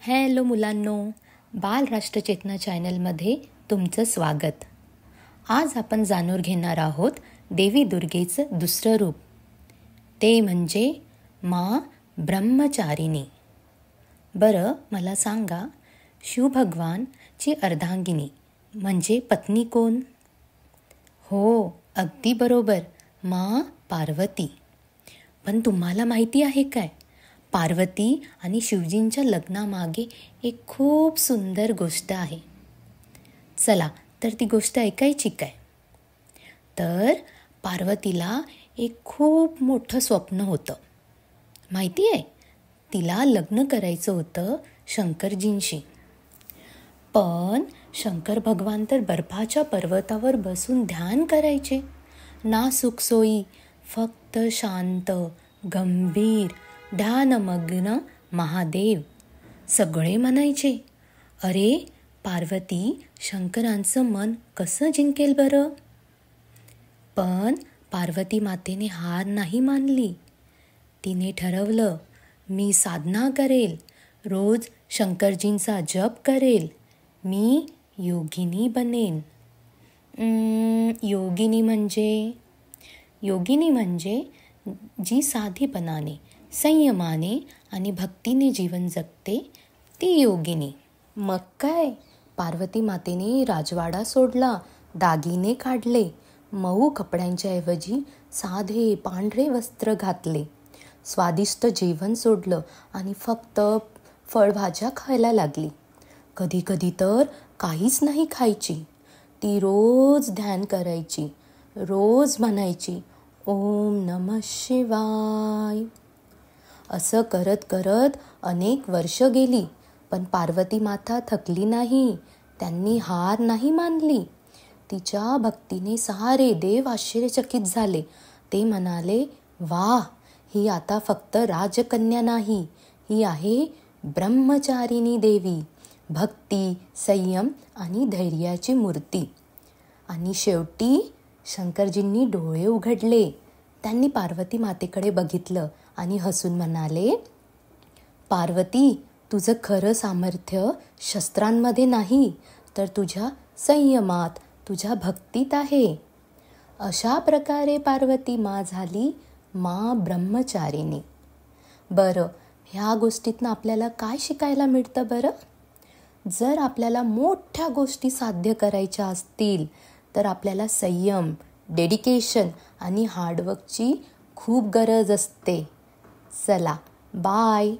Hello मुलांनो, बाल राष्ट्रचेतना चॅनलमध्ये तुमचं स्वागत. आज आपण जाणून घेणार आहोत देवी दुर्गेचं दुसरं रूप, ते म्हणजे माँ ब्रह्मचारिणी. बरं, मला सांगा, शिवभगवानची अर्धांगिनी म्हणजे पत्नी कोण? हो, अगदी बरोबर, माँ पार्वती. पण तुम्हाला माहिती आहे काय, पार्वती आणि शिवजींच्या लग्नामागे एक खूप सुंदर गोष्ट आहे. चला तर ती गोष्ट ऐकायची काय? तर पार्वतीला एक खूप मोठं स्वप्न होतं. माहिती आहे, तिला लग्न करायचं होतं शंकरजींशी. पण शंकर भगवान तर बर्फाच्या पर्वतावर बसून ध्यान करायचे. ना सुखसोयी, फक्त शांत, गंभीर, ध्यानमग्न महादेव. सगळे म्हणायचे, अरे पार्वती शंकरांचं मन कसं जिंकेल बरं? पण पार्वती मातेने हार नाही मानली. तिने ठरवलं, मी साधना करेल, रोज शंकरजींचा जप करेल, मी योगिनी बनेन. योगिनी म्हणजे जी साधीपणाने, संयमाने आणि भक्तीने जीवन जगते ती योगिनी. मग काय, पार्वती मातेने राजवाडा सोडला, दागिने काढले, मऊ कपड्यांच्या ऐवजी साधे पांढरे वस्त्र घातले, स्वादिष्ट जेवण सोडलं आणि फक्त फळभाज्या खायला लागली. कधी कधी तर काहीच नाही खायची. ती रोज ध्यान करायची, रोज म्हणायची, ओम नमः शिवाय. असं करत करत अनेक वर्ष गेली. पण पार्वती माता थकली नाही, त्यांनी हार नाही मानली. तिच्या भक्तीने सारे देव आश्चर्यचकित झाले. ते म्हणाले, वाह, ही आता फक्त राजकन्या नाही, ही आहे ब्रह्मचारिणी देवी, भक्ती, संयम आणि धैर्याची मूर्ती. आणि शेवटी शंकरजींनी डोळे उघडले. त्यांनी पार्वती मातेकडे बघितलं आणि हसून म्हणाले, पार्वती, तुझं खरं सामर्थ्य शस्त्रांमध्ये नाही, तर तुझ्या संयमात, तुझ्या भक्तीत आहे. अशा प्रकारे पार्वती माँ झाली माँ ब्रह्मचारिणी. बरं, ह्या गोष्टीतनं आपल्याला काय शिकायला मिळतं बरं? जर आपल्याला मोठ्या गोष्टी साध्य करायच्या असतील तर आपल्याला संयम, डेडिकेशन आणि हार्डवर्कची खूप गरज असते. चला, बाय.